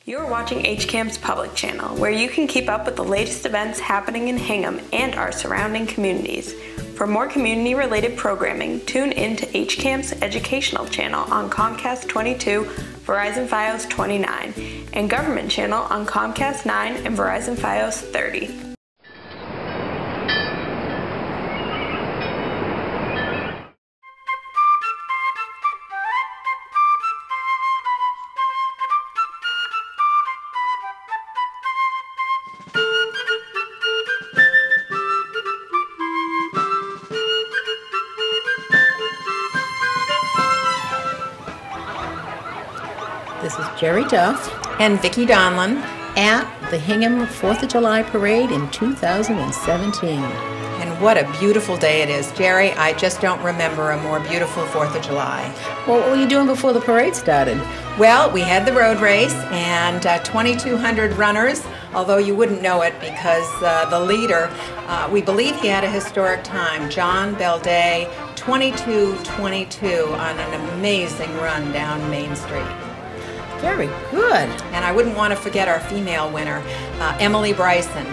You're watching HCAM's public channel, where you can keep up with the latest events happening in Hingham and our surrounding communities. For more community-related programming, tune in to HCAM's educational channel on Comcast 22, Verizon Fios 29, and Government Channel on Comcast 9 and Verizon Fios 30. This is Jerry Duff and Vicki Donlin at the Hingham 4th of July Parade in 2017. And what a beautiful day it is. Jerry, I just don't remember a more beautiful 4th of July. Well, what were you doing before the parade started? Well, we had the road race and 2,200 runners, although you wouldn't know it because the leader, we believe he had a historic time, John Belday, 22:22 on an amazing run down Main Street. Very good. And I wouldn't want to forget our female winner, Emily Bryson.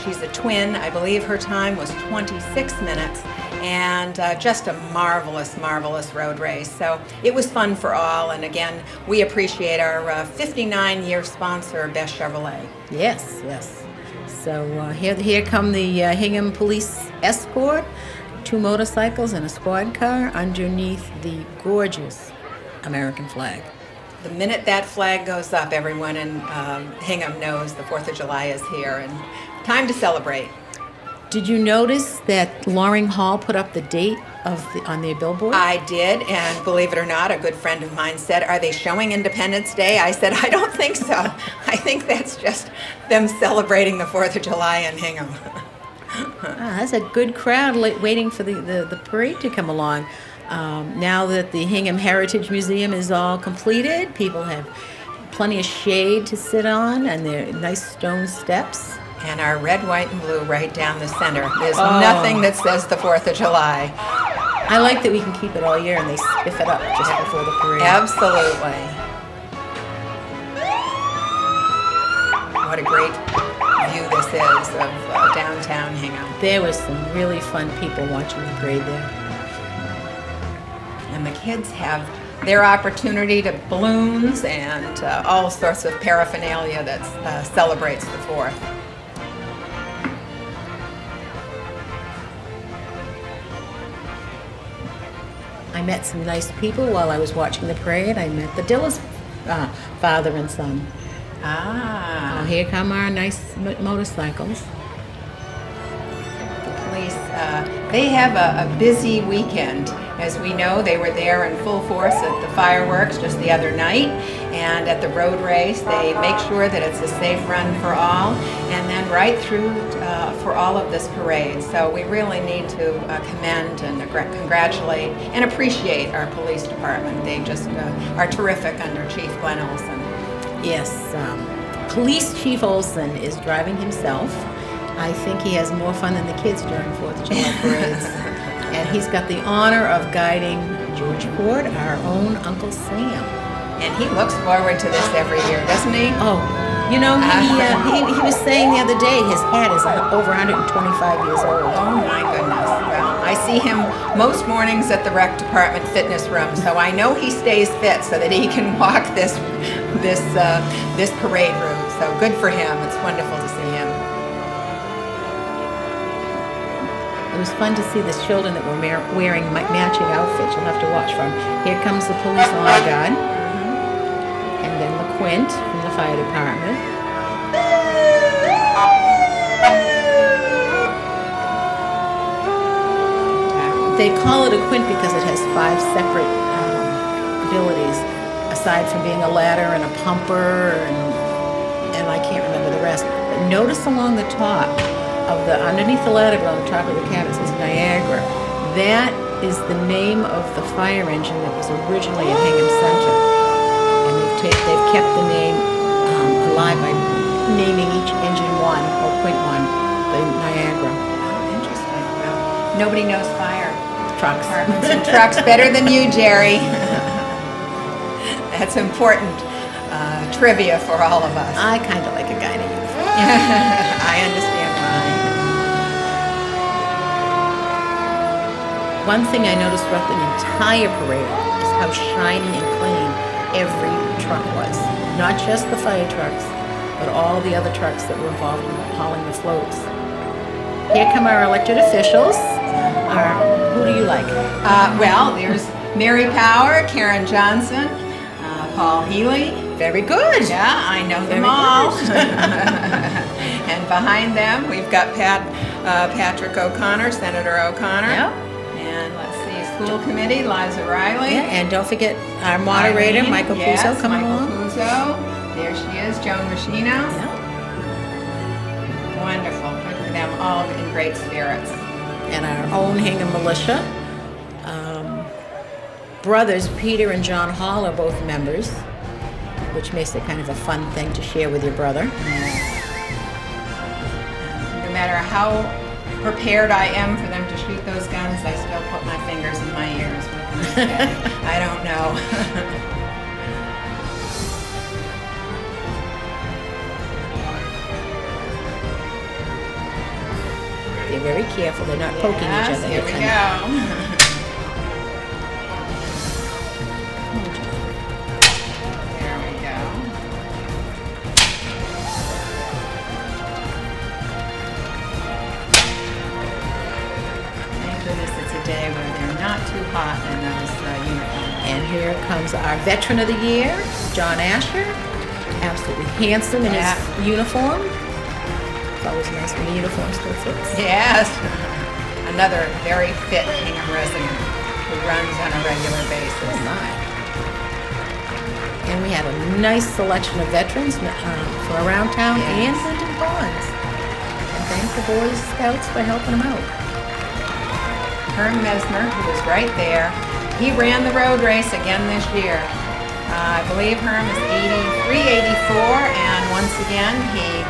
She's a twin. I believe her time was 26 minutes, and just a marvelous, marvelous road race. So it was fun for all, and again, we appreciate our 59-year sponsor, Best Chevrolet. Yes, yes. So here come the Hingham Police Escort, 2 motorcycles and a squad car underneath the gorgeous American flag. The minute that flag goes up, everyone in Hingham knows the 4th of July is here, and time to celebrate. Did you notice that Loring Hall put up the date on their billboard? I did, and believe it or not, a good friend of mine said, "Are they showing Independence Day?" I said, "I don't think so. I think that's just them celebrating the 4th of July in Hingham." That's a good crowd waiting for the parade to come along. Now that the Hingham Heritage Museum is all completed, people have plenty of shade to sit on, and there are nice stone steps. And our red, white, and blue right down the center. There's nothing that says the 4th of July. I like that we can keep it all year and they spiff it up just before the parade. Absolutely. What a great view this is of downtown Hingham. There was some really fun people watching the parade there. And the kids have their opportunity to balloons and all sorts of paraphernalia that celebrates the 4th. I met some nice people while I was watching the parade. I met the Dillis father and son. Ah. Here come our nice motorcycles. The police, they have a busy weekend. As we know, they were there in full force at the fireworks just the other night, and at the road race. They make sure that it's a safe run for all, and then right through for all of this parade. So we really need to commend and congratulate and appreciate our police department. They just are terrific under Chief Glenn Olson. Yes, Police Chief Olson is driving himself. I think he has more fun than the kids during 4th of July parades. And he's got the honor of guiding George Ford, our own Uncle Sam. And he looks forward to this every year, doesn't he? Oh, you know, he was saying the other day his hat is over 125 years old. Oh my goodness. Well, I see him most mornings at the rec department fitness room, so I know he stays fit so that he can walk this parade route. So good for him. It's wonderful to see him. It was fun to see the children that were wearing matching outfits. You'll have to watch for them. Here comes the police honor guard, and then LaQuint from the fire department. They call it a quint because it has 5 separate abilities, aside from being a ladder and a pumper, and I can't remember the rest. But notice along the top, underneath the ladder on the top of the cab, it says Niagara. That is the name of the fire engine that was originally at Hingham Center. And they've kept the name alive by naming each engine 1, or Quint 1, the Niagara. Oh, interesting. Well, nobody knows fire Trucks. departments and trucks better than you, Jerry. That's important. trivia for all of us. I kind of like a guy in a uniform. I understand why. One thing I noticed throughout the entire parade is how shiny and clean every truck was. Not just the fire trucks, but all the other trucks that were involved in hauling the floats. Here come our elected officials. Who do you like? Well, there's Mary Power, Karen Johnson, Paul Healy. Very good. Yeah, I know them Very all. good. And behind them, we've got Patrick O'Connor, Senator O'Connor. Yep. And let's see, school committee, Liza Riley. Yeah, and don't forget our moderator, Eileen, Michael yes, Puzo, coming Michael along. Puzo. There she is, Joan Machino. Yeah. Wonderful. Good for them, all in great spirits. And our own Hingham militia. Brothers Peter and John Hall are both members, which makes it kind of a fun thing to share with your brother. No matter how prepared I am for them to shoot those guns, I still put my fingers in my ears with them today. I don't know. They're very careful. They're not poking each other. Here we They're go. kind There we go. Thank goodness it's a day where they're not too hot in those uniforms. And here comes our Veteran of the Year, John Asher. Absolutely handsome in Yeah. his uniform. It's always nice when the uniform still fits. Yes. Another very fit Hingham resident who runs on a regular basis. Oh my. And we have a nice selection of veterans for around town and Yes. Linton Ponds. And thank the Boy Scouts for helping them out. Herm Mesmer, who was right there, he ran the road race again this year. I believe Herm is 83, 84, and once again he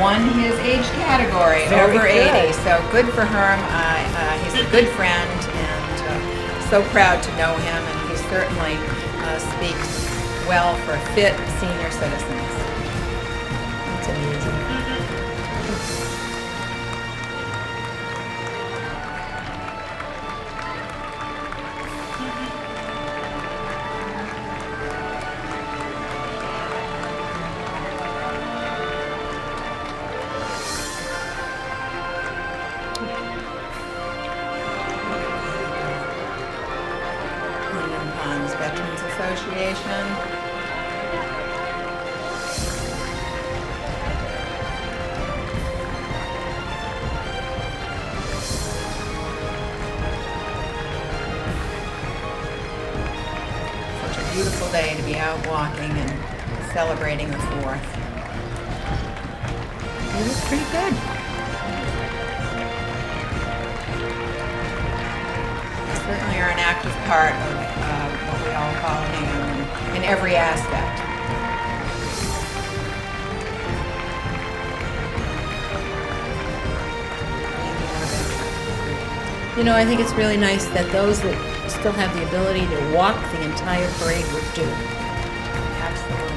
won his age category, Very over good. 80. So good for Herm. He's a good friend, and so proud to know him, and he certainly speaks well for fit senior citizens. That's amazing. Lincoln Ponds Veterans Association. Such a beautiful day to be out walking and celebrating the 4th. It was pretty good. Certainly are an active part of what we all call Hingham in every aspect. You know, I think it's really nice that those that still have the ability to walk the entire parade would do. Absolutely.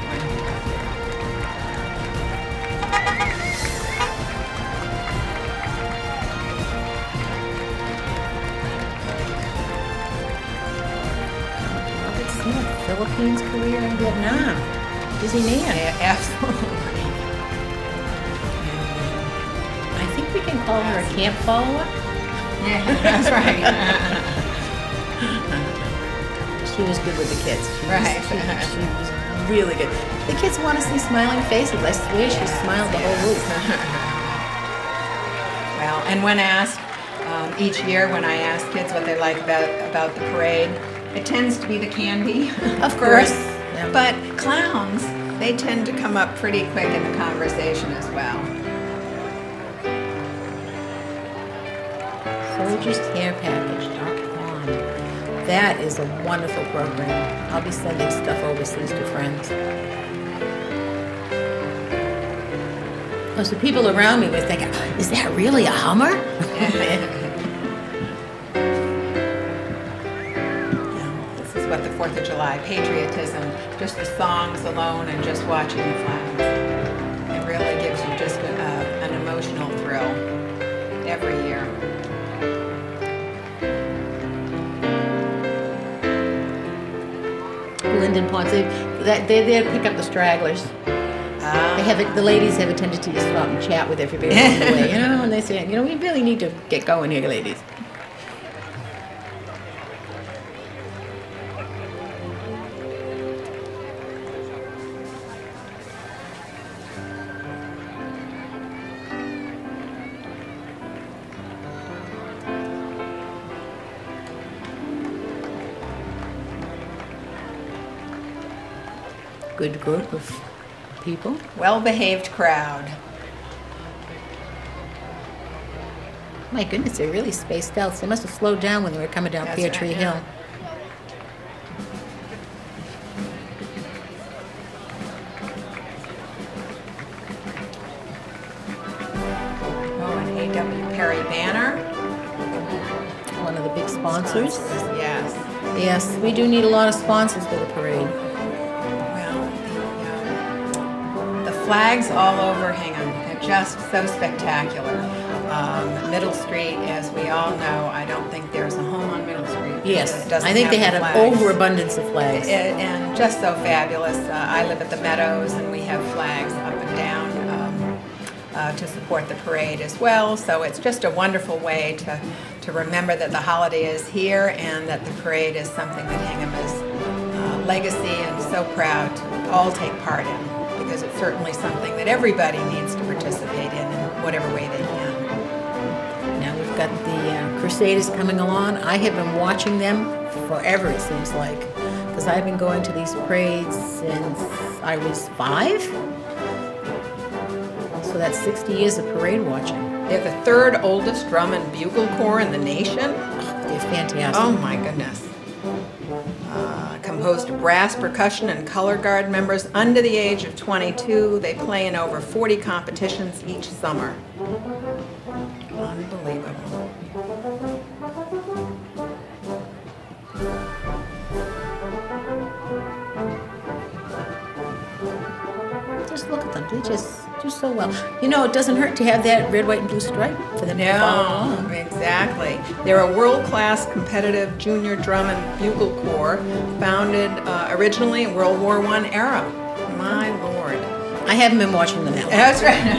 Robert Smith, Philippines career in Vietnam. Busy man. Yeah, absolutely. I think we can call her a camp follower. Yeah, that's right. She was good with the kids. Right. She was really good. The kids want to see smiling faces. I swear she smiled the whole route. Well, and when asked, each year when I ask kids what they like about the parade, it tends to be the candy, Of course. Yeah. But clowns, they tend to come up pretty quick in the conversation as well. SoldiersCarePackage.com. That is a wonderful program. I'll be sending stuff overseas to friends. Because the people around me were thinking, is that really a Hummer? This is what the 4th 4th of July, patriotism, just the songs alone and just watching the flags. It really gives you just an emotional thrill every year. Linden Ponds, they pick up the stragglers. The ladies have a tendency to stop and chat with everybody along the way, and they say, we really need to get going here, ladies. Good group of people. Well-behaved crowd. My goodness, they're really spaced out. They must have slowed down when they were coming down That's Pear Tree right, Hill. yeah. Oh, and A.W. Perry Banner. One of the big sponsors. Yes. Yes, we do need a lot of sponsors for the parade. The flags all over Hingham are just so spectacular. Middle Street, as we all know, I don't think there's a home on Middle Street. Yes, that doesn't I think have they the had an flags. overabundance of flags. And just so fabulous. I live at the Meadows, and we have flags up and down to support the parade as well. So it's just a wonderful way to remember that the holiday is here and that the parade is something that Hingham is legacy and so proud to all take part in, because it's certainly something that everybody needs to participate in whatever way they can. Now we've got the Crusaders coming along. I have been watching them forever, it seems like, because I've been going to these parades since I was 5. So that's 60 years of parade watching. They're the 3rd oldest drum and bugle corps in the nation. They're fantastic. Oh my goodness. Composed of brass, percussion, and color guard members under the age of 22. They play in over 40 competitions each summer. Unbelievable. Just look at them. They just do so well. It doesn't hurt to have that red, white, and blue stripe for them to follow along. Exactly. They're a world-class competitive junior drum and bugle corps founded originally in World War I era. My Lord. I haven't been watching them that long. That's right.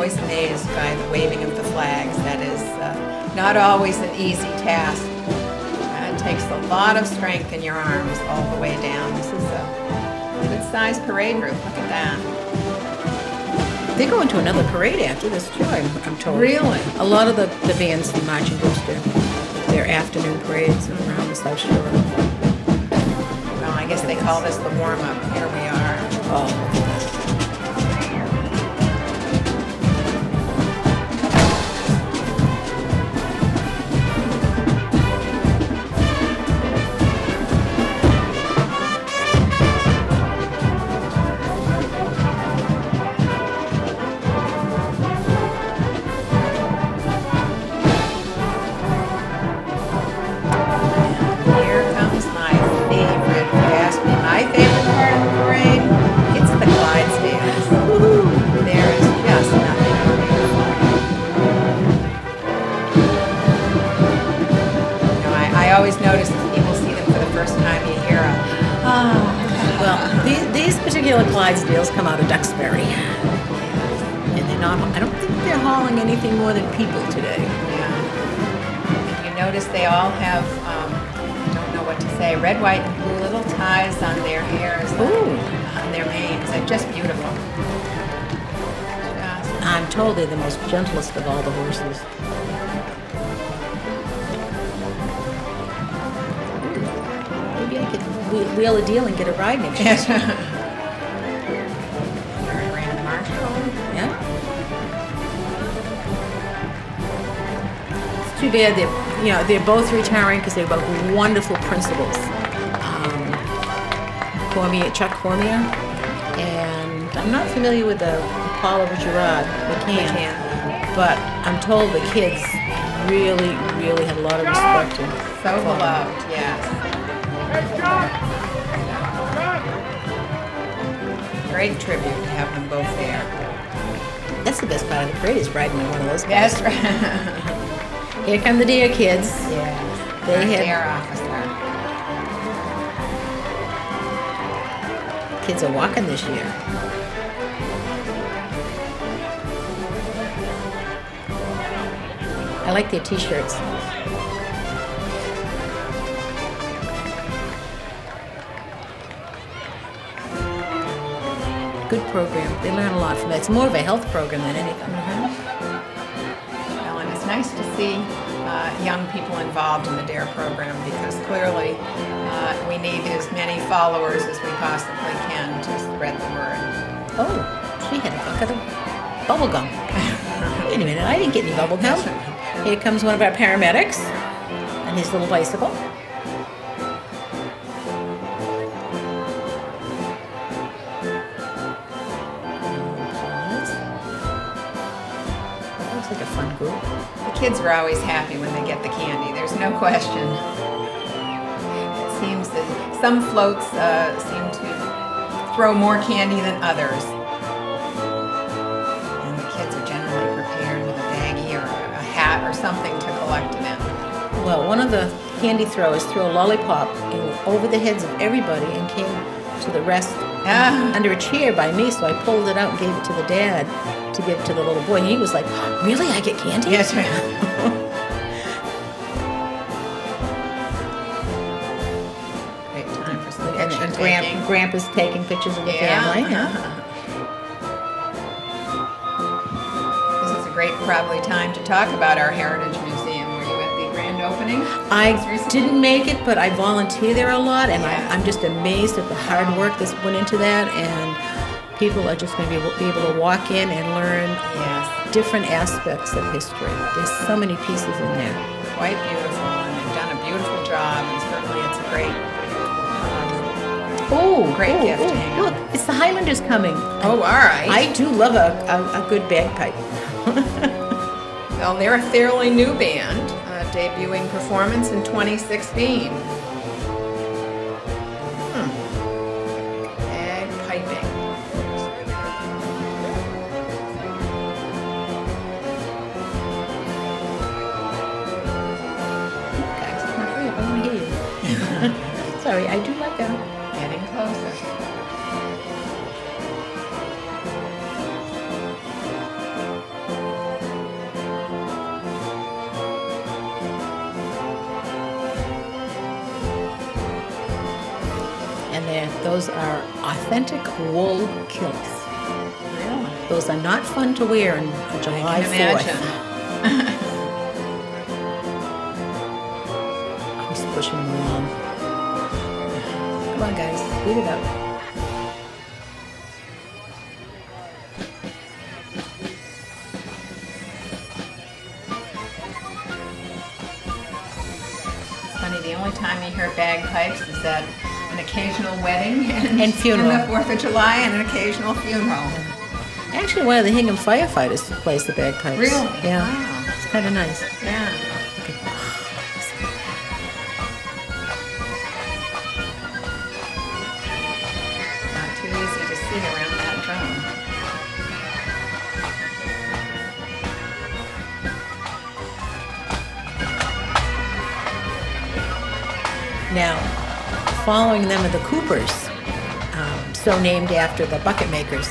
Amazed by the waving of the flags. That is not always an easy task. It takes a lot of strength in your arms all the way down. This is a good-sized parade group. Look at that. They're going to another parade after this too, I'm told. Really? A lot of the bands and marching groups do their afternoon parades around the South Shore. Well, I guess they call this the warm-up. Here we are. Oh. Clydesdales come out of Duxbury. And they're not, I don't think they're hauling anything more than people today. Yeah. And you notice they all have, don't know what to say, red, white, and blue little ties on their hairs, on their manes. They're just beautiful. I'm told they're the most gentlest of all the horses. Maybe I could wheel a deal and get a ride next year. Too bad they're both retiring because they're both wonderful principals. Chuck Cormier, and I'm not familiar with the Paul or Gerard McCann, but I'm told the kids really had a lot of respect. So beloved, yes. Great tribute to have them both there. That's the best part of the parade, is riding in one of those guys. That's right. Here come the Dare kids. Yes. They had Dare officer. kids are walking this year. I like their t-shirts. Good program. They learn a lot from it. It's more of a health program than anything. Well, and it's nice to see young people involved in the DARE program, because clearly we need as many followers as we possibly can to spread the word. Oh, she had a bucket of bubble gum. Wait a minute, I didn't get any bubble gum. Here comes one of our paramedics and his little bicycle. That looks like a fun group. The kids are always happy when they get the candy. There's no question. It seems that some floats seem to throw more candy than others. And the kids are generally prepared with a baggie or a hat or something to collect it in. Well, one of the candy throwers threw a lollipop over the heads of everybody and came to the rest under a chair by me, so I pulled it out and gave it to the dad to give to the little boy. And he was like, "Really? I get candy?" Yes, ma'am. Great time for some picture And taking. Grandpa's taking pictures of the family. This is a great probably time to talk about our Heritage Museum. Were you at the grand opening? I Recently? didn't make it, but I volunteer there a lot, and Yeah. I'm just amazed at the hard work that went into that, and people are just going to be able to walk in and learn Yes, different aspects of history. There's so many pieces in there. quite beautiful, and they've done a beautiful job, and certainly it's a great, Great gift to hang Look, it's the Highlanders coming. all right. I do love a good bagpipe. Well, they're a fairly new band, debuting performance in 2016. Bagpiping. Guys, I want to hear you. Sorry, I do like that. Getting closer. And those are authentic wool kilts. Really? Those are not fun to wear on July 4th. Imagine. I'm just pushing them along. Come on, guys, speed it up. Funny, the only time you hear bagpipes is at an occasional wedding And funeral. and the 4th of July and an occasional funeral. Actually, one of the Hingham firefighters plays the bagpipes. Really? Yeah. Wow. It's kind of nice. Yeah. Not too easy to see around that drum. Now, following them are the Coopers, so named after the bucket makers.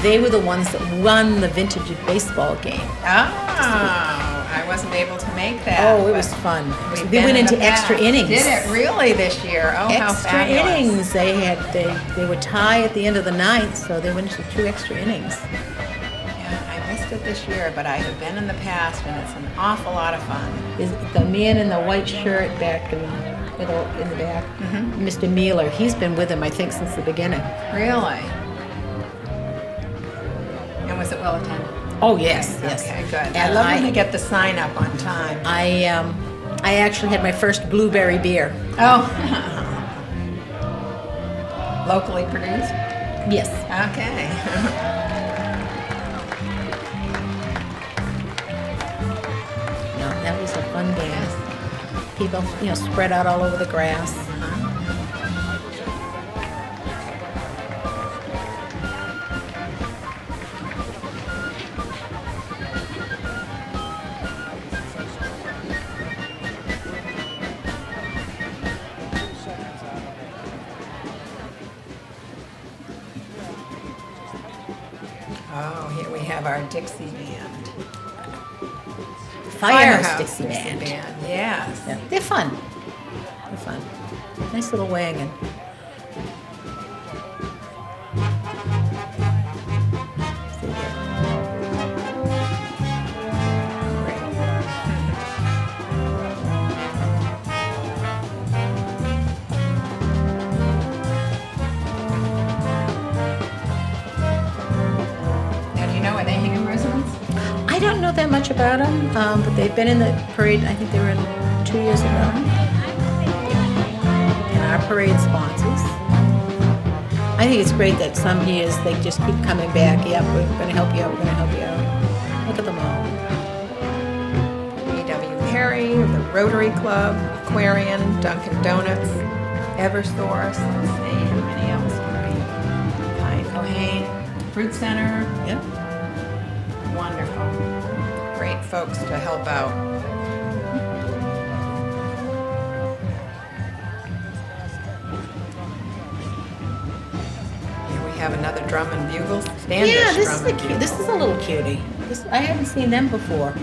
They were the ones that won the vintage baseball game. Oh, I wasn't able to make that. Oh, it but was fun. we've They been went in the into extra past. innings. Did it really this year? Oh, how Extra fabulous. innings. They were tie at the end of the ninth, so they went into 2 extra innings. Yeah, I missed it this year, but I have been in the past, and it's an awful lot of fun. Is the man in the white shirt back in the back, Mr. Mealer? He's been with him, I think, since the beginning. Really? And was it well attended? Oh yes, yes. Okay, good. I And love when they get the sign up on time. I actually had my first blueberry beer. Oh, locally produced? Yes. Okay. No, that was a fun dance. People, spread out all over the grass. Oh, here we have our Dixie Band. Firehouse Dixie Band. Yes. Yeah, they're fun. They're fun. Nice little wagon. See here. Now, do you know, are they Hingham residents? I don't know that much about them, but they've been in the parade. I think they were in 2 years ago. And our parade sponsors. I think it's great that some years they just keep coming back. Yep, we're going to help you out. We're going to help you out. Look at them all. E.W. Perry, the Rotary Club, Aquarian, Dunkin' Donuts, Eversource. Let's see, how many else would be? Pine Cohane, Fruit Center. Yep. Wonderful. Great folks to help out. Here we have another drum and bugle. Standish Yeah, this drum is and bugle. this is a little cutie. I haven't seen them before.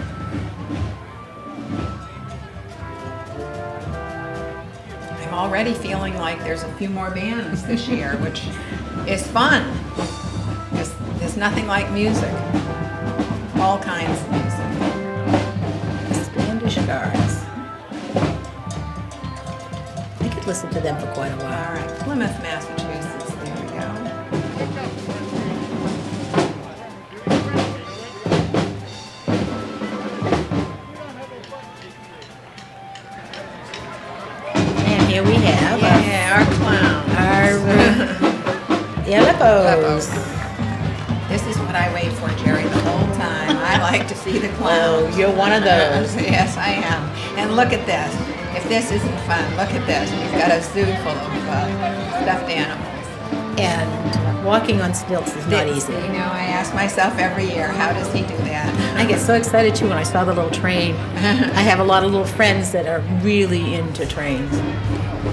I'm already feeling like there's a few more bands this year, which is fun. There's nothing like music. All kinds of music. Standish Guards. I could listen to them for quite a All while. right, Plymouth, Massachusetts. There we go. And here we have Yeah, our clown. our Aleppo's. This is what I wait for, Jerry, the whole time. I like to see the Oh, clowns. you're one of those. Yes, I am. And look at this. If this isn't fun, look at this. We've got a zoo full of stuffed animals. And walking on stilts is not easy. You know, I ask myself every year, how does he do that? I get so excited too when I saw the little train. I have a lot of little friends that are really into trains.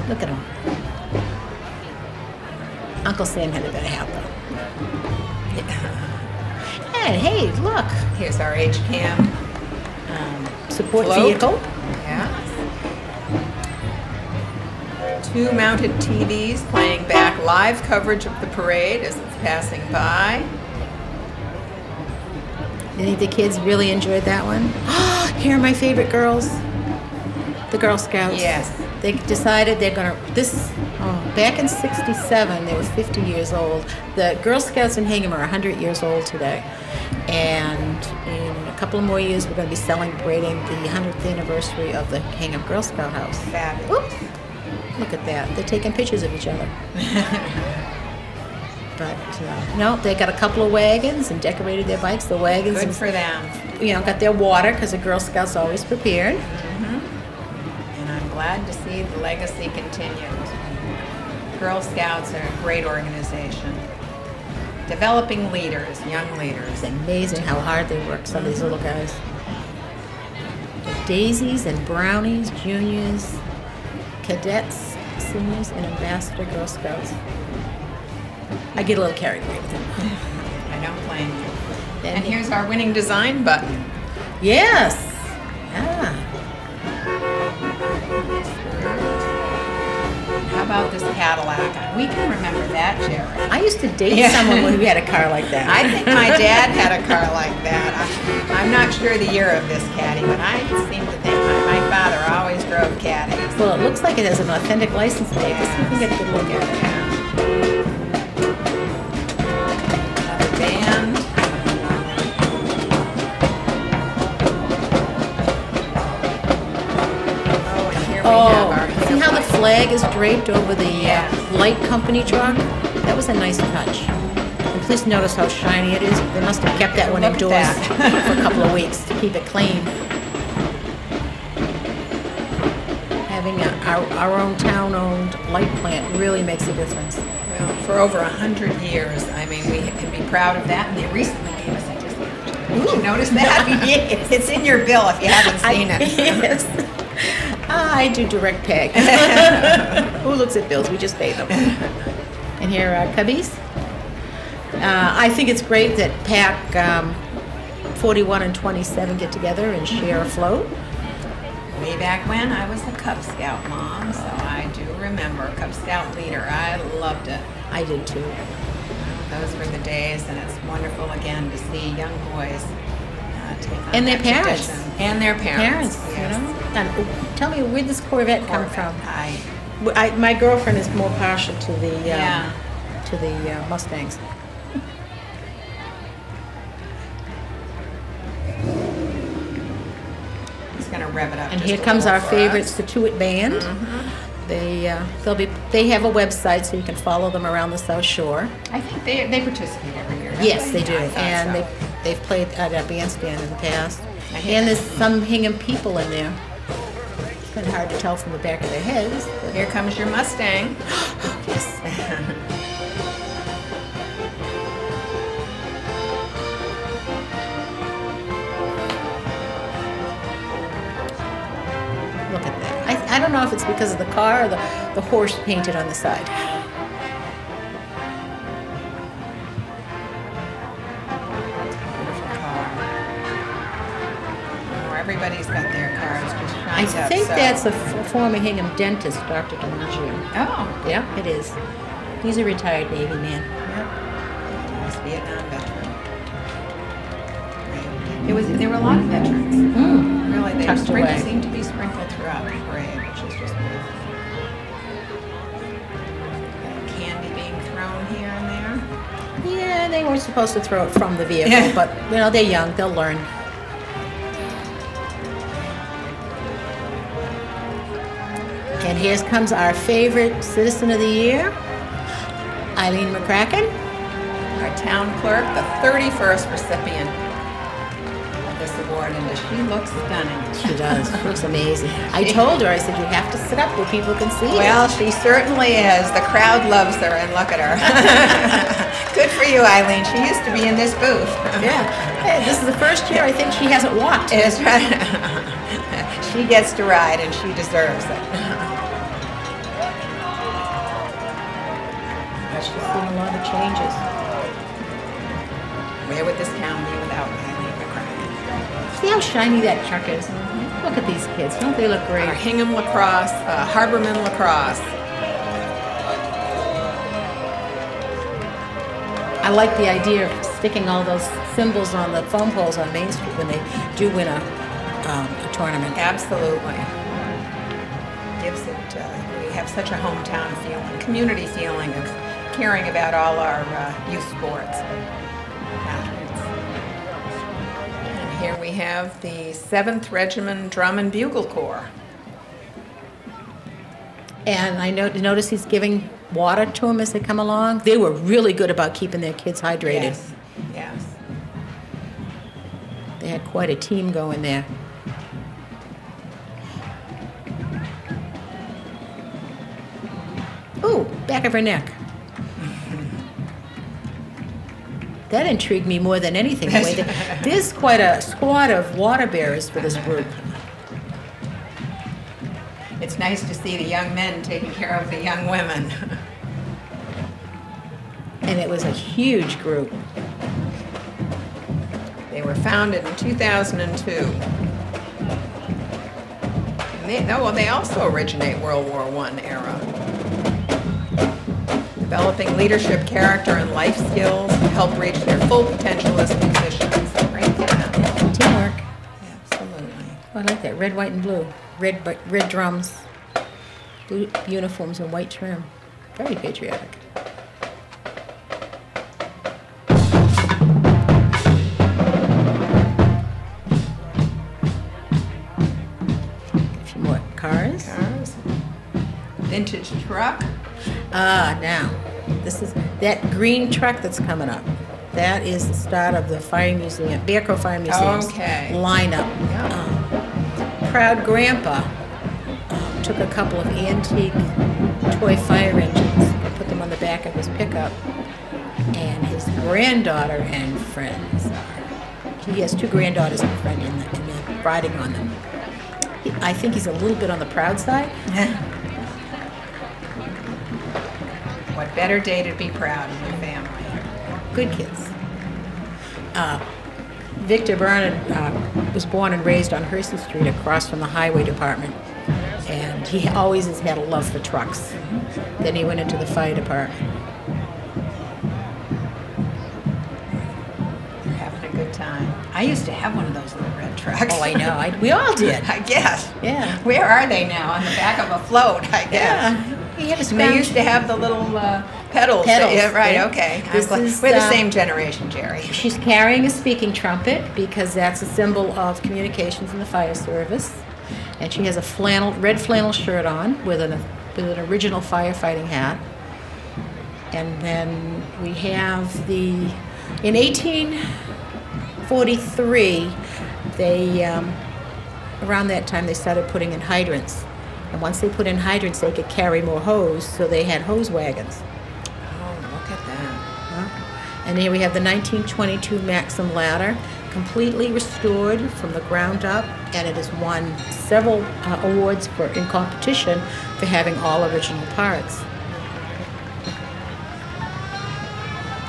Look at them. Uncle Sam had a better hat though. And hey, look, Here's our HCAM. support Float. vehicle. Yeah. 2 mounted TVs playing back live coverage of the parade as it's passing by. You think the kids really enjoyed that one? Here are my favorite girls, the Girl Scouts. Yes. They decided they're gonna, back in '67, they were 50 years old. The Girl Scouts in Hingham are 100 years old today. And in a couple of more years, we're gonna be celebrating the 100th anniversary of the Hingham Girl Scout House. Fabulous. Oops. Look at that. They're taking pictures of each other. But no, they got a couple of wagons and decorated their bikes. The wagons, Good for them. got their water because the Girl Scouts always prepared. And I'm glad to see the legacy continues. Girl Scouts are a great organization. Developing leaders, young leaders. It's amazing how hard they work, some of these little guys. The daisies and brownies, juniors, cadets, seniors, and ambassador Girl Scouts. I get a little carried away with them. I don't blame you. Then- And here's our winning design button. Yes. Ah. How about this Cadillac? We can remember that, Jerry. I used to date Yeah. someone who had a car like that. I think my dad had a car like that. I'm not sure the year of this caddy, but I seem to think my father always drove caddies. Well, it looks like it has an authentic license plate. Let's see if we can get a good look at it. Another band. Oh, and here we have our See how the flag is draped over the light company truck. That was a nice touch. And please notice how shiny it is. They must have kept that one Look at indoors that. for a couple of weeks to keep it clean. Having our own town-owned light plant really makes a difference. Well, for over 100 years, I mean, we can be proud of that, and they recently gave us a discount. Did you notice that? Yes. It's in your bill if you haven't seen it. Yes. I do direct pay. Who looks at bills? We just pay them. And here are cubbies. I think it's great that PAC 41 and 27 get together and share a float. Way back when, I was a Cub Scout mom, so I do remember Cub Scout leader. I loved it. I did too. Those were the days, and it's wonderful again to see young boys take on And their that parents. tradition. And their parents. Parents, yes. you know. And tell me, where'd this Corvette come from? Corvette. My girlfriend is more partial to the Yeah. Mustangs. He's gonna rev it up. And just here a comes little our for favorite us. Situate band. They have a website so you can follow them around the South Shore. I think they participate every year. don't Yes, they do, Yeah, I thought and so. they've played at a bandstand in the past. I hear And that. there's some Hingham people in there. It's kind of hard to tell from the back of their heads. But Here comes your Mustang. yes. Look at that. I don't know if it's because of the car or the horse painted on the side. Beautiful car. Oh, everybody's got their cars just I shined up. think so. that's a former Hingham dentist, Dr. DiMaggio. Oh, Yeah, it is. He's a retired Navy man. yeah. He's a Vietnam veteran. There were a lot of veterans. Really, they Tucked away. seem to be sprinkled throughout the parade, which is just beautiful. Candy being thrown here and there. Yeah, they weren't supposed to throw it from the vehicle, Yeah. but you know, they're young, they'll learn. And here comes our favorite Citizen of the Year, Eileen McCracken. Our town clerk, the 31st recipient of this award, and she looks stunning. She does. She looks amazing. I told her, I said, you have to sit up where people can see Well, you. she certainly is. The crowd loves her, and look at her. Good for you, Eileen. She used to be in this booth. Yeah. Hey, this is the first year I think she hasn't walked. It's right. She gets to ride, and she deserves it. She's seen a lot of changes. Where would this town be without Eileen McCracken? See how shiny that truck is? Look at these kids. Don't they look great? Our Hingham Lacrosse, Harborman Lacrosse. I like the idea of sticking all those symbols on the phone poles on Main Street when they do win a tournament. Absolutely. Gives it, we have such a hometown feeling, community feeling of caring about all our youth sports athletes. And here we have the 7th Regiment Drum and Bugle Corps. And I notice he's giving water to them as they come along. They were really good about keeping their kids hydrated. Yes, yes. They had quite a team going there. Ooh, back of her neck. That intrigued me more than anything. The way there's quite a squad of water bearers for this group. It's nice to see the young men taking care of the young women. And it was a huge group. They were founded in 2002. And they also originate World War I era. Developing leadership, character, and life skills to help reach their full potential as musicians. Great for them. Teamwork. Absolutely. Oh, I like that. Red, white, and blue. Red drums, blue uniforms, and white trim. Very patriotic. A few more cars. Cars. Vintage truck. Now, this is that green truck that's coming up. That is the start of the Fire Museum, Bear Crow Fire Museum's lineup. Proud Grandpa took a couple of antique toy fire engines and put them on the back of his pickup, and his granddaughter and friends he has 2 granddaughters and a friend in the riding on them. I think he's a little bit on the proud side. What better day to be proud of your family? Good kids. Victor Burnett was born and raised on Hersey Street across from the Highway Department, and he always has had a love for trucks. Then he went into the fire department. Having a good time. I used to have one of those little red trucks. Oh, I know. We all did. I guess. Yeah. Where are they now? On the back of a float, I guess. Yeah. He had a And they used to have the little pedals. Yeah, right, yeah. okay. We're We're the same generation, Jerry. She's carrying a speaking trumpet because that's a symbol of communications in the fire service. And she has a red flannel shirt on with an original firefighting hat. And then we have in 1843, around that time they started putting in hydrants. And once they put in hydrants, they could carry more hose, so they had hose wagons. Oh, look at that. And here we have the 1922 Maxim ladder, completely restored from the ground up, and it has won several awards in competition for having all original parts.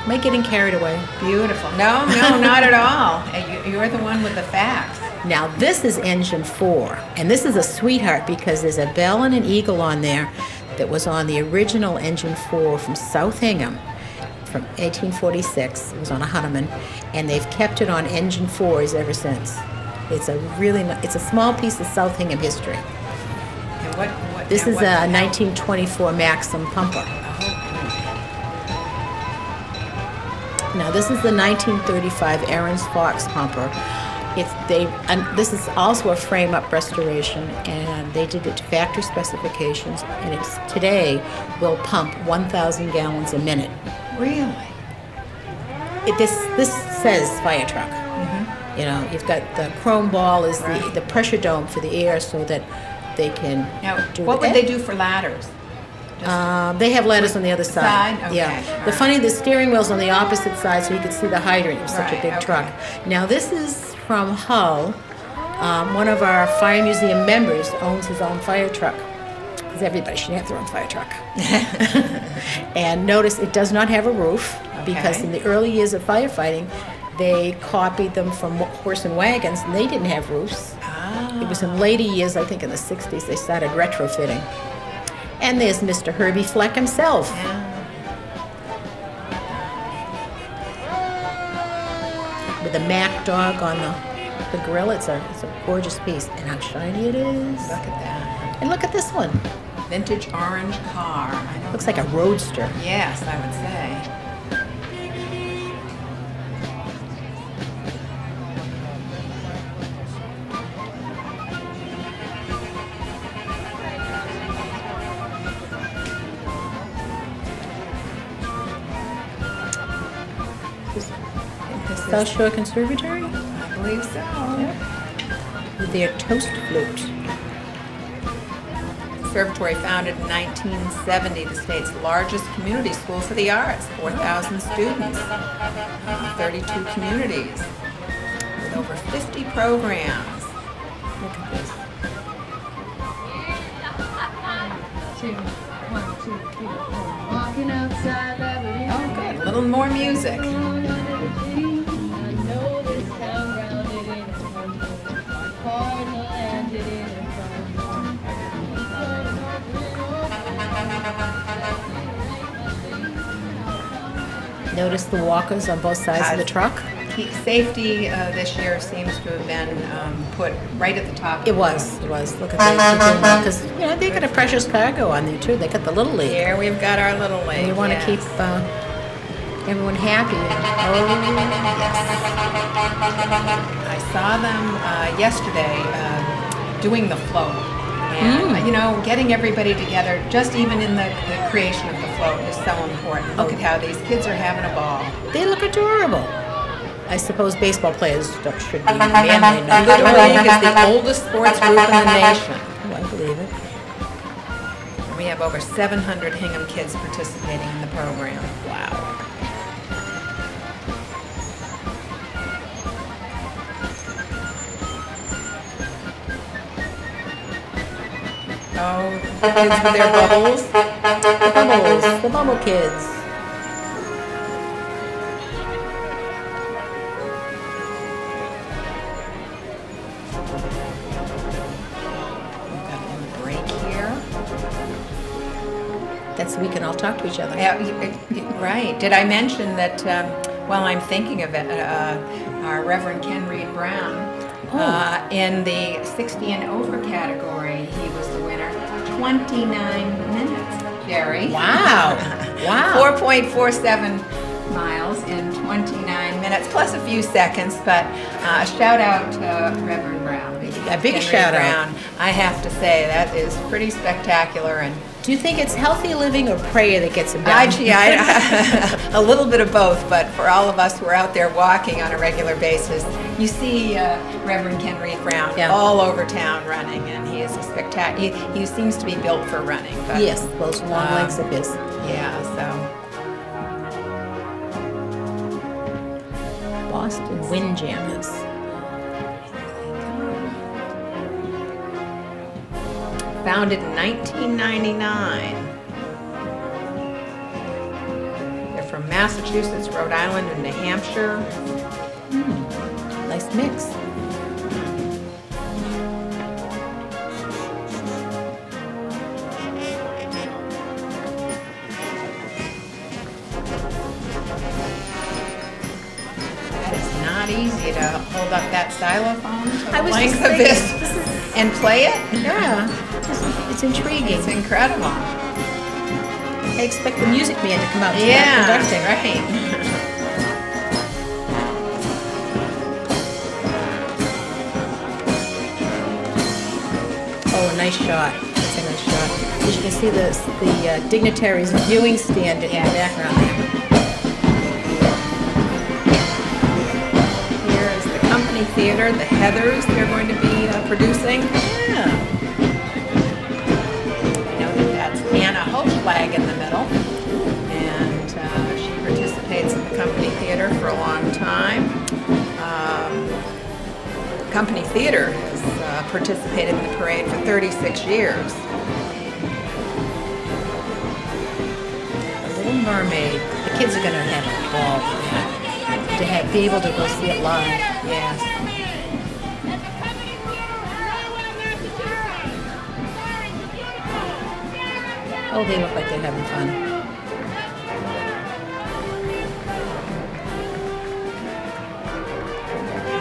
Am I getting carried away? Beautiful. No, not at all. You're the one with the facts. Now this is engine 4, and this is a sweetheart because there's a bell and an eagle on there that was on the original engine 4 from South Hingham from 1846. It was on a Hunneman, and they've kept it on engine 4s ever since. It's a small piece of South Hingham history. And This is a 1924 Maxim pumper. Now this is the 1935 Aaron's Fox pumper. This is also a frame-up restoration, and they did it to factory specifications, and today will pump 1,000 gallons a minute. Really? This says fire truck. Mm-hmm. You know, you've got the chrome ball is the pressure dome for the air, so that they can. Now, what would they do for ladders? They have ladders on the other side. Okay. Yeah. The steering wheel's on the opposite side, so you can see the hydrant. It was such a big truck. Now this is from Hull. One of our fire museum members owns his own fire truck, because everybody should have their own fire truck. And notice it does not have a roof, because in the early years of firefighting, they copied them from horse and wagons, and they didn't have roofs. It was in later years, I think in the 60s, they started retrofitting. And there's Mr. Herbie Fleck himself. With the Mack dog on the grill. It's a gorgeous piece. And how shiny it is. Look at that. And look at this one. Vintage orange car. Looks like a roadster. Yes, I would say. South Shore Conservatory? I believe so. With their toast flute. Conservatory founded in 1970, the state's largest community school for the arts, 4,000 students, 32 communities, with over 50 programs. Look at this. 1, 2, 3, 4. Walking outside, Oh, good. A little more music. Notice the walkers on both sides of the truck? Safety this year seems to have been put right at the top. It was. Look at that. Because they got a precious cargo on there too. They got the Little League. Here we've got our Little League. We want to keep everyone happy. I saw them yesterday doing the float. And, getting everybody together, just even in the creation of the float is so important. Look at how these kids are having a ball. They look adorable. I suppose baseball players should be manly enough. Little League is the oldest sports group in the nation. Oh, I believe it. We have over 700 Hingham kids participating in the program. Wow. Oh, the kids with their bubbles. The bubble kids. We've got a little break here. That's so we can all talk to each other. Right. Did I mention that while I'm thinking of it, our Reverend Ken Reed Brown, in the 60 and over category, he was the winner. 29 minutes, Jerry. Wow. Wow. 4.47 miles in 29 minutes, plus a few seconds, but a shout out to Reverend Brown. A big Henry shout out. Brown. I have to say, that is pretty spectacular. And Do you think it's healthy living or prayer that gets him down? a little bit of both, but for all of us who are out there walking on a regular basis, you see Reverend Ken Reed Brown all over town running, and he is a spectacular. He seems to be built for running. But, Yes, those long legs of his. Yeah, so. Boston Windjammers. Founded in 1999. They're from Massachusetts, Rhode Island, and New Hampshire. Nice mix. That is not easy to hold up that xylophone to I the was length just of thinking, this and play it. Yeah, it's intriguing. It's incredible. I expect the music man to come out and start Yeah, conducting. right. Oh, a nice shot. That's a nice shot. As you can see the dignitaries viewing stand in the background there. Here is the Company Theater, the Heathers they're going to be producing. Yeah. I know that that's Anna Hochschlag in the middle, and she participates in the Company Theater for a long time. Company Theater has participated in the parade for 36 years. The Little Mermaid. The kids are going to have a ball for that. To be able to go see it live. Yes. Oh, they look like they're having fun.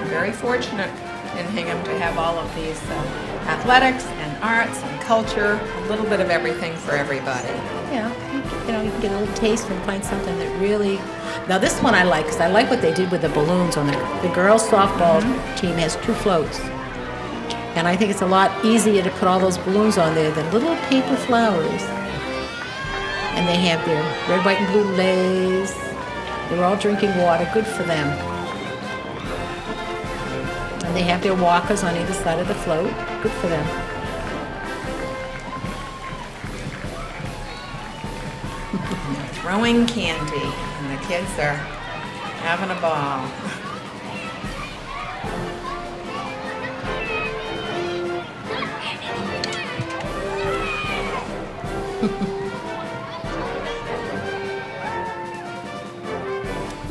Very fortunate in Hingham to have all of these athletics and arts and culture, a little bit of everything for everybody. Yeah, you can get a little taste and find something that really. Now this one I like because I like what they did with the balloons on the girls softball team has 2 floats, and I think it's a lot easier to put all those balloons on there than little paper flowers. And they have their red, white, and blue leis. They're all drinking water. Good for them. And they have their walkers on either side of the float. Good for them. Throwing candy, and the kids are having a ball.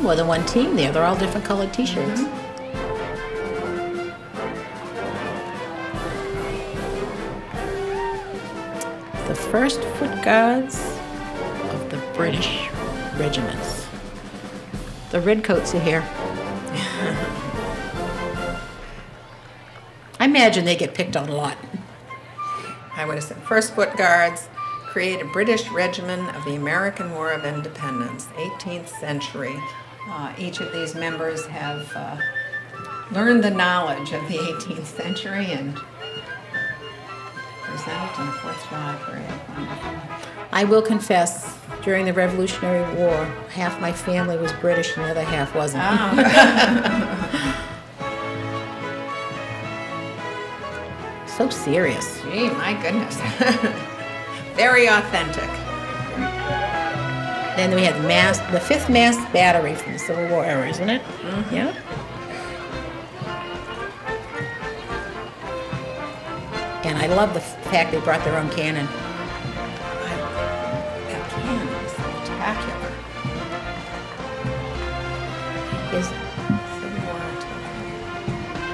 More than one team there. They're all different colored T-shirts. The first foot guards of the British regiments. The redcoats are here. I imagine they get picked on a lot. I would have said First Foot Guards, created British Regiment of the American War of Independence, 18th century. Each of these members have learned the knowledge of the 18th century and presented in the 4th of July parade. Wonderful. I will confess, during the Revolutionary War, half my family was British and the other half wasn't. So serious. Gee, my goodness. Very authentic. Then we had the 5th Mass Battery from the Civil War era, isn't it? Mm-hmm. Yeah. And I love the fact they brought their own cannon. That cannon is spectacular. Civil War.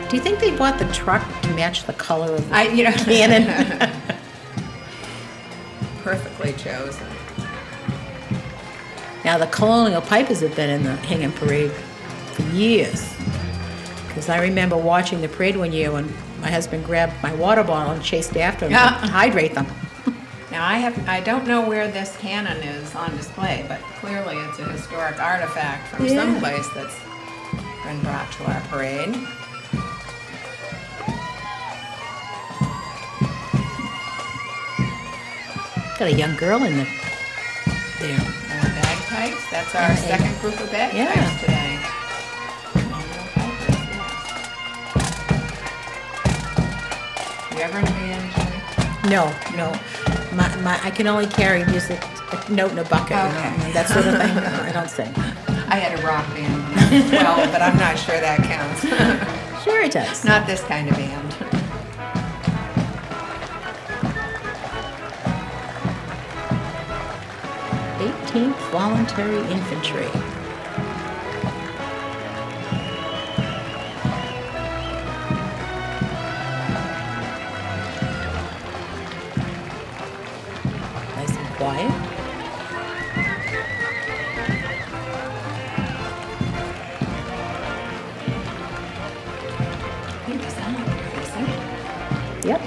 Do you think they bought the truck to match the color of the cannon? cannon? Perfectly chosen. Now, the Colonial Pipers have been in the Hingham Parade for years. Because I remember watching the parade one year when my husband grabbed my water bottle and chased after them to hydrate them. Now, I don't know where this cannon is on display, but clearly it's a historic artifact from someplace that's been brought to our parade. Got a young girl in there. More bagpipes. That's our second group of bagpipes today. You ever in a band, Julie? No. I can only carry music, a note in a bucket, that sort of thing. I don't sing. I had a rock band when I was 12, but I'm not sure that counts. Sure it does. Not this kind of band. Voluntary Infantry. Nice and quiet. Yep.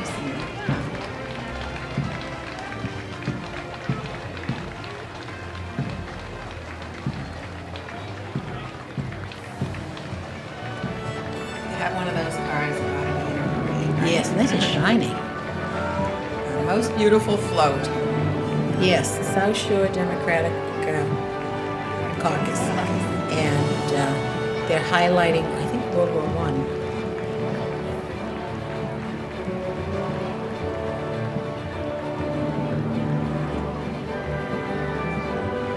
One of those cars about a year parade. Yes, and this is shiny. The most beautiful float. Yes, the South Shore Democratic Caucus. And they're highlighting, I think, World War I.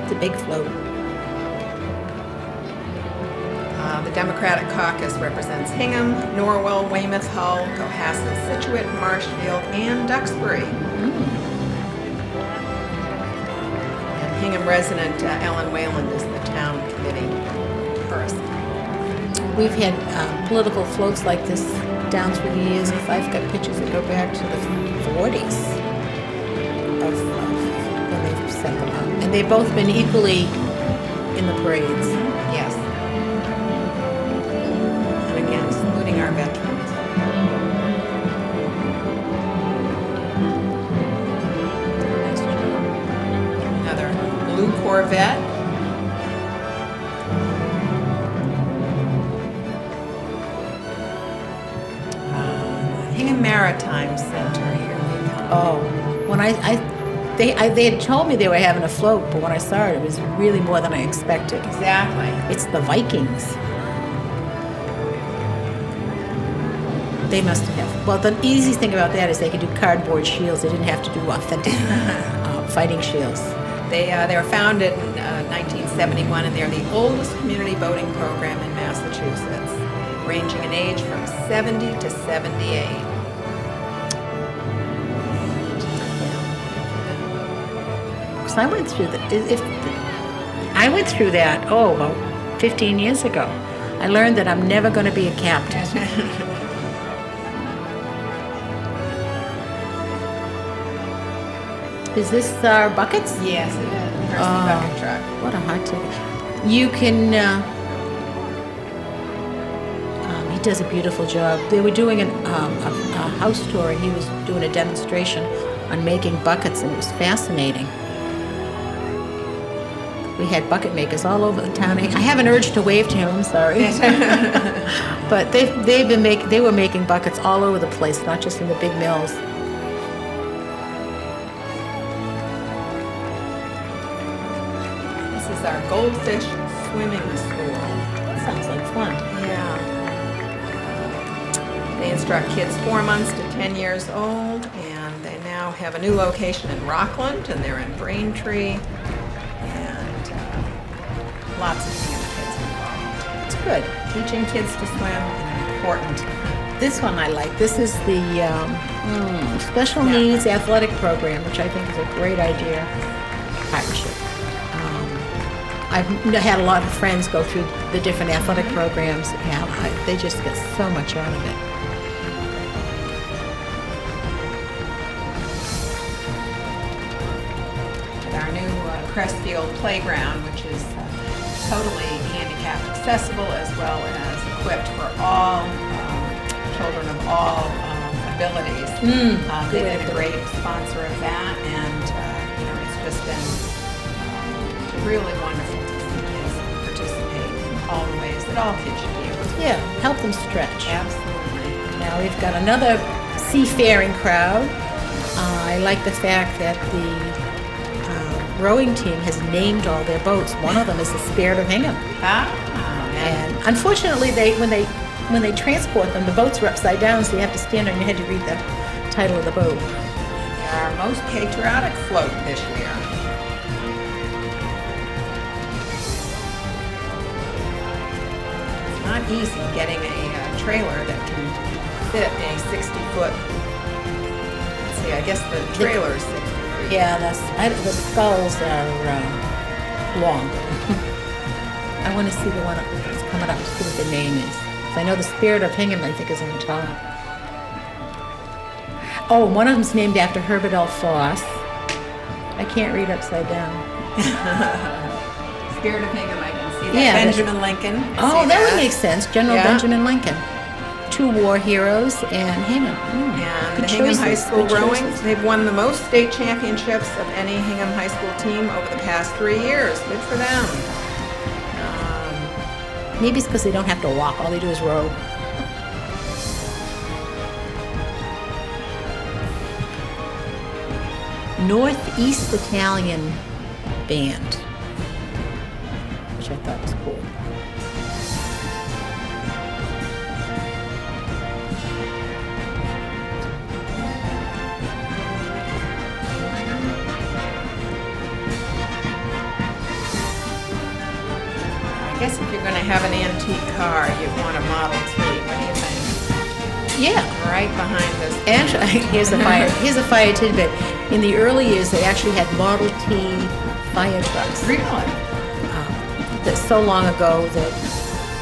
It's a big float. The Democratic Caucus represents Hingham, Norwell, Weymouth, Hull, Cohasset, Scituate, Marshfield, and Duxbury. And Hingham resident Ellen Wayland is the town committee person. We've had political floats like this down through the years. I've got pictures that go back to the 40s of when they've set them up. And they've both been equally in the parades. Yes. Saluting our veterans. Another blue Corvette. Hingham Maritime Center here. Oh, when they had told me they were having a float, but when I saw it, it was really more than I expected. Exactly. It's the Vikings. They must have. Well, the easiest thing about that is they could do cardboard shields. They didn't have to do authentic fighting shields. They were founded in 1971, and they're the oldest community boating program in Massachusetts, ranging in age from 70 to 78. Because I went through that. I went through that, about 15 years ago. I learned that I'm never going to be a captain. Is this our buckets? Yes, it is. Percy bucket truck. What a hot ticket. You can, he does a beautiful job. They were doing a house tour, and he was doing a demonstration on making buckets, and it was fascinating. We had bucket makers all over the town. I have an urge to wave to him, I'm sorry. But they were making buckets all over the place, not just in the big mills. goldfish swimming school. That sounds like fun. Yeah. They instruct kids 4 months to 10 years old, and they now have a new location in Rockland, and they're in Braintree, and lots of Hingham kids involved. It's good. Teaching kids to swim is important. This one I like. This is the Special Yeah. Needs Athletic Program, which I think is a great idea. Partnership. I've had a lot of friends go through the different athletic programs, and they just get so much out of it. Our new Crestfield playground, which is totally handicap accessible as well as equipped for all children of all abilities. They've been a great sponsor of that, and it's just been really wonderful to see kids participate in all the ways that all kids should be able to. Yeah, help them stretch. Absolutely. Now we've got another seafaring crowd. I like the fact that the rowing team has named all their boats. One of them is the Spirit of Hingham. And unfortunately, when they transport them, the boats are upside down, so you have to stand on your head to read the title of the boat. Our most patriotic float this year. It's not easy getting a trailer that can fit a 60-foot. Let's see, I guess the trailer's 60 feet. Yeah, the sculls are long. I want to see the one that's coming up to see what the name is. I know the Spirit of Hingham, I think, is on the top. Oh, one of them's named after Herbert L. Foss. I can't read upside down. Spirit of Hingham, I can see that. Yeah, Benjamin Lincoln. Oh, that would make sense. General Yeah. Benjamin Lincoln. 2 war heroes and Hingham. And the Good Hingham High choices, School good rowing, choices. they've won the most state championships of any Hingham High School team over the past 3 years. Good for them. Maybe it's because they don't have to walk. All they do is row. Northeast Italian Band, which I thought was cool. I guess if you're going to have an antique car, you'd want a Model T. What do you think? Yeah. Right behind this. Actually, here's a fire tidbit. In the early years, they actually had Model T fire trucks. Really? That's so long ago that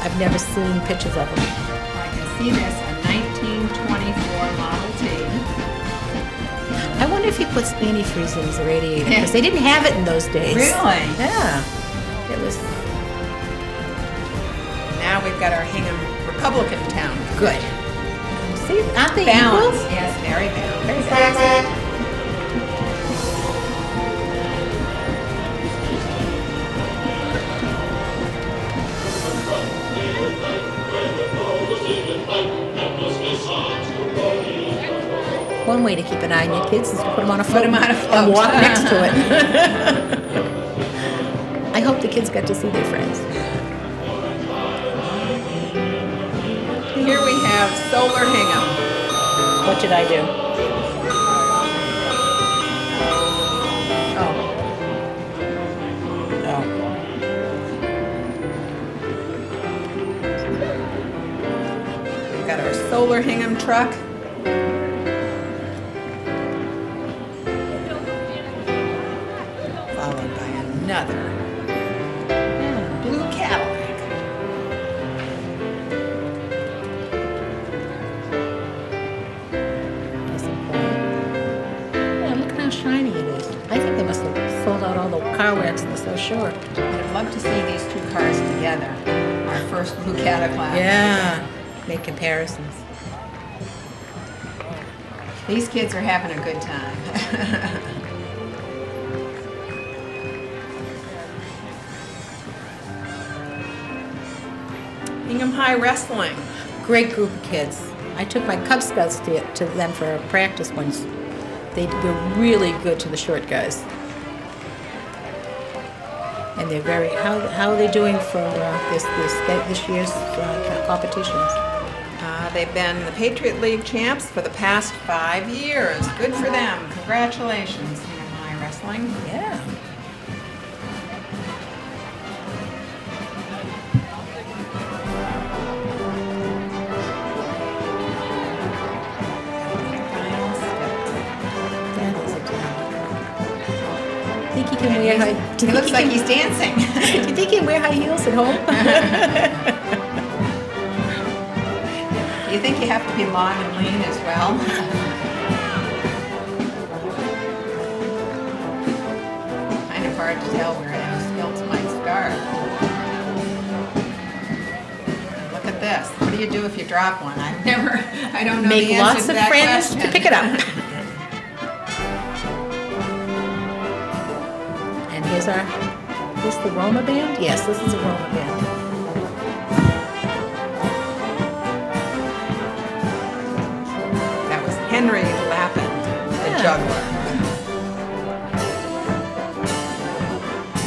I've never seen pictures of them. I can see this, a 1924 Model T. I wonder if he puts antifreeze in his radiator, because they didn't have it in those days. Really? Yeah. It was Now we've got our Hingham Republican town. good. See, aren't they Balanced. equal? Yes, very balanced. Very balanced. One way to keep an eye on your kids is to put them on a float, 'em on a float. and walk next to it. I hope the kids got to see their friends. Here we have Solar Hingham. What did I do? Oh. We've got our Solar Hingham truck. Followed by another blue Cadillac. Yeah, look how shiny it is. I think they must have sold out all the car wax and they're so short. I'd love to see these two cars together. Our first blue Cadillac. Yeah. Make comparisons. These kids are having a good time. Hingham High Wrestling. Great group of kids. I took my Cub Scouts to them for a practice once. They were really good to the short guys. and they're very. How are they doing for this year's competitions? They've been the Patriot League champs for the past 5 years. Good for them. Congratulations, CMI Wrestling. Yeah. Think he can wear high? He looks like he's dancing. Do you think he can wear high heels at home? Do you think you have to be long and lean as well? Kind of hard to tell where stilts might start. Look at this. What do you do if you drop one? I don't know Make the answer lots to of that friends question. to pick it up. And here's our, is this the Roma band? Yes, this is a Roma band. That was Henry Lappin, the juggler.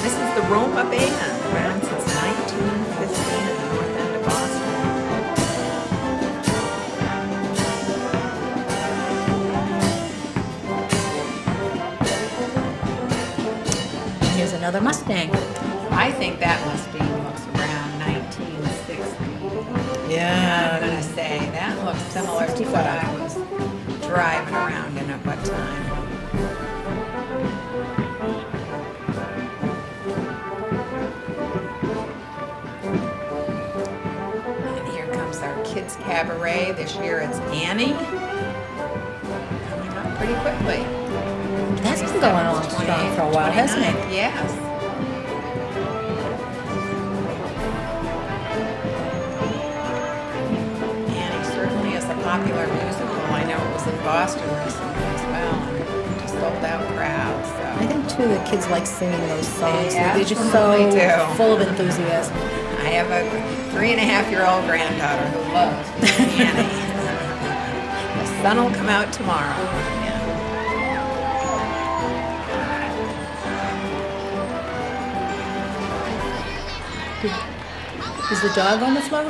This is the Roma band, around since 1915 in the north end of Boston. Here's another Mustang. I think that Mustang looks around 1960. Yeah. I'm gonna say that looks similar to what I was driving around in at what time. And here comes our kids cabaret. This year it's Annie. Coming up pretty quickly. That's been going on strong for a while, hasn't it? 29th, yes. Annie certainly is a popular musical. I know it was in Boston recently as well, and just sold out crowds. I So think too the kids like singing those songs. They They're just so absolutely do. full of enthusiasm. I have a 3.5-year-old granddaughter who loves Annie. The sun will come out tomorrow. Yeah. Is the dog on the floor?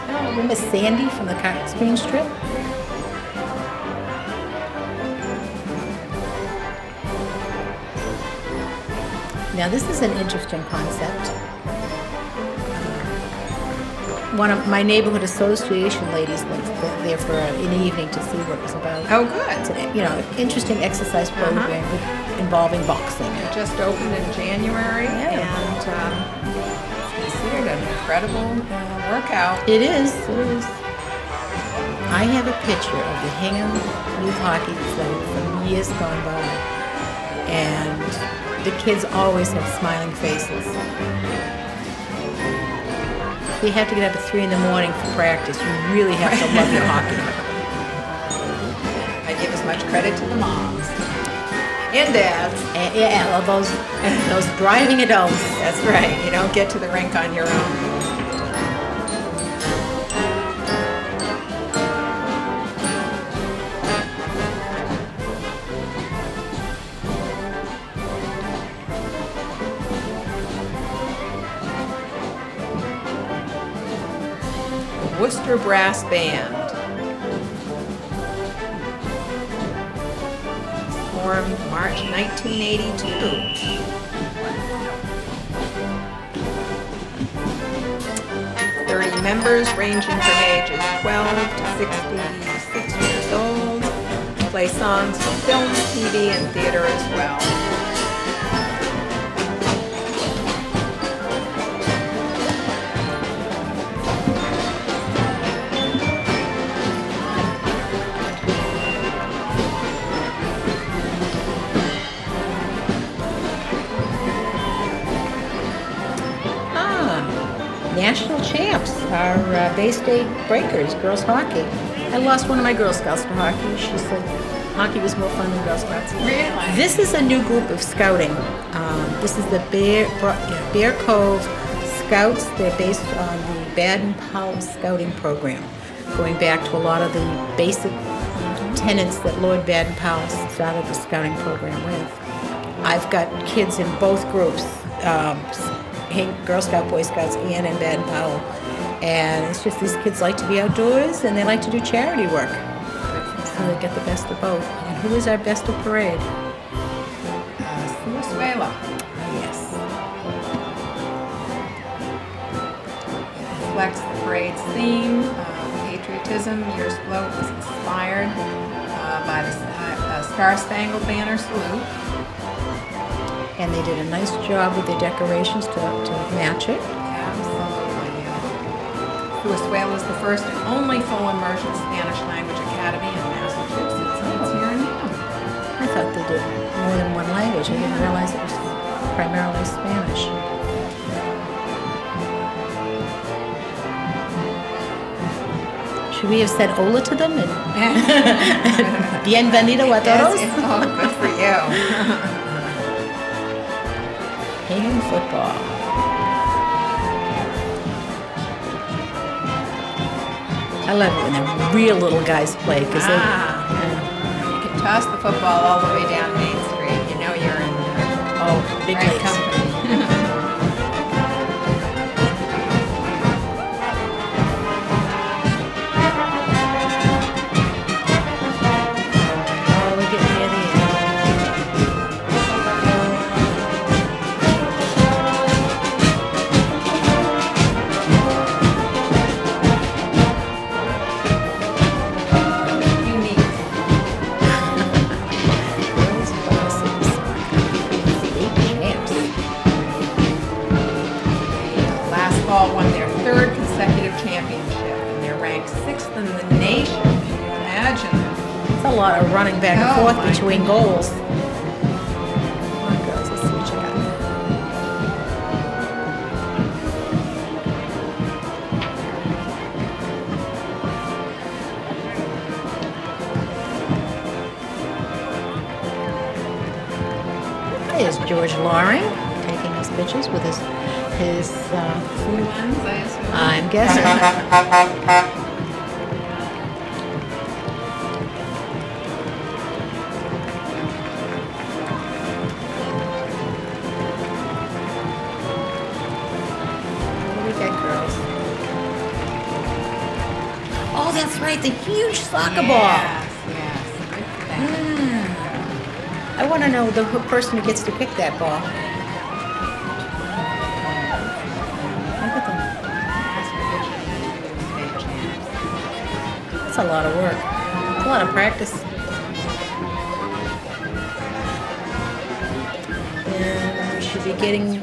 Oh, remember Sandy from the cartoon strip? Now this is an interesting concept. One of my neighborhood association ladies went there for an evening to see what it was about. Oh, good. It's an, interesting exercise program involving boxing. It just opened in January, Yeah. and it's considered an incredible workout. It is. It is. I have a picture of the Hingham Youth Hockey Club from years gone by, and the kids always have smiling faces. You have to get up at 3 in the morning for practice. You really have to love your hockey. I give as much credit to the moms and dads. And, yeah, all those driving adults. That's right. You don't get to the rink on your own. Worcester Brass Band. Formed March 1982. 30 members ranging from ages 12 to 66 years old. Play songs for film, TV, and theater as well. National champs are Bay State Breakers, girls hockey. I lost one of my Girl Scouts to hockey. She said hockey was more fun than Girl Scouts. Really? This is a new group of scouting. This is the Bear Cove Scouts. They're based on the Baden-Powell Scouting Program, going back to a lot of the basic tenants that Lord Baden-Powell started the scouting program with. I've got kids in both groups, Girl Scout, Boy Scouts, and in Baden-Powell. And it's just these kids like to be outdoors and they like to do charity work. So they get the best of both. And who is our best of parade? Venezuela. Yes. It reflects the parade's theme, patriotism. Year's float was inspired by the Star-Spangled Banner salute. And they did a nice job with their decorations to match it. Absolutely. Venezuela is the first and only full immersion Spanish language academy in Massachusetts. And it's here now. I thought they did more than one language. I didn't realize it was primarily Spanish. Should we have said hola to them? And bienvenido a todos? Yes, oh, good for you. Hingham football. I love it when the real little guys play because You can toss the football all the way down Main Street. You know you're in big right leagues. company. We're getting near the end. Unique. Those buses. State champs. Last fall won their third consecutive championship, and they're ranked 6th in the nation. Can you imagine? It's a lot of running back and Oh, forth my between goals. Come on, girls, let's see what you got. There's George Loring taking his pictures with his Blue ones, I assume. I'm guessing. What do we got, girls? Oh, that's right, the huge soccer ball. Yes, good for them. I want to know the person who gets to pick that ball. Look at them. That's a lot of work. It's a lot of practice. And we should be getting...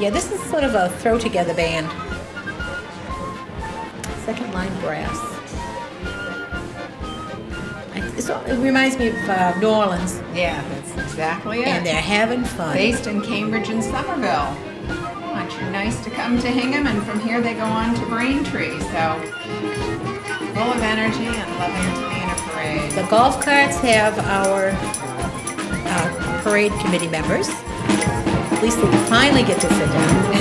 Yeah, this is sort of a throw-together band. Second line brass. It reminds me of New Orleans, Yeah, that's exactly it. and they're having fun. Based in Cambridge and Somerville. Aren't you nice to come to Hingham, and from here they go on to Braintree. So full of energy and loving to be in a parade. The golf carts have our parade committee members. At least they finally get to sit down.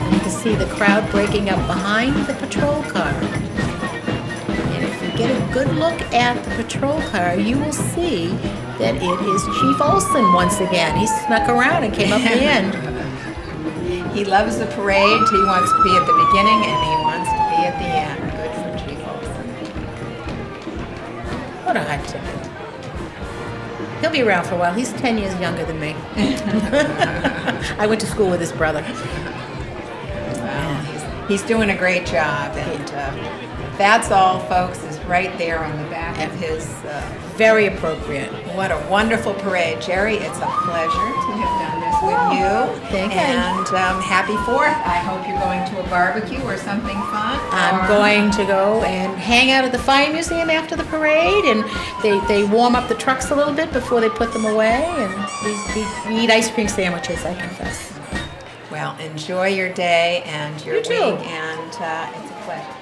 And you can see the crowd breaking up behind the patrol car. And if you get a good look at the patrol car, you will see that it is Chief Olson once again. He snuck around and came up the end. He loves the parade. He wants to be at the beginning and he wants to be at the end. Good for Chief Olson. What a hot ticket. He'll be around for a while. He's 10 years younger than me. I went to school with his brother. Well, he's doing a great job. And that's all, folks, is right there on the back of his... Very appropriate. What a wonderful parade. Jerry, it's a pleasure to have done this with you. Thank you. And happy 4th. I hope you're going to a barbecue or something fun. I'm or- going to go and hang out at the Fire Museum after the parade, and they warm up the trucks a little bit before they put them away, and we eat ice cream sandwiches, I confess. Well, enjoy your day and your You too. week, and it's a pleasure.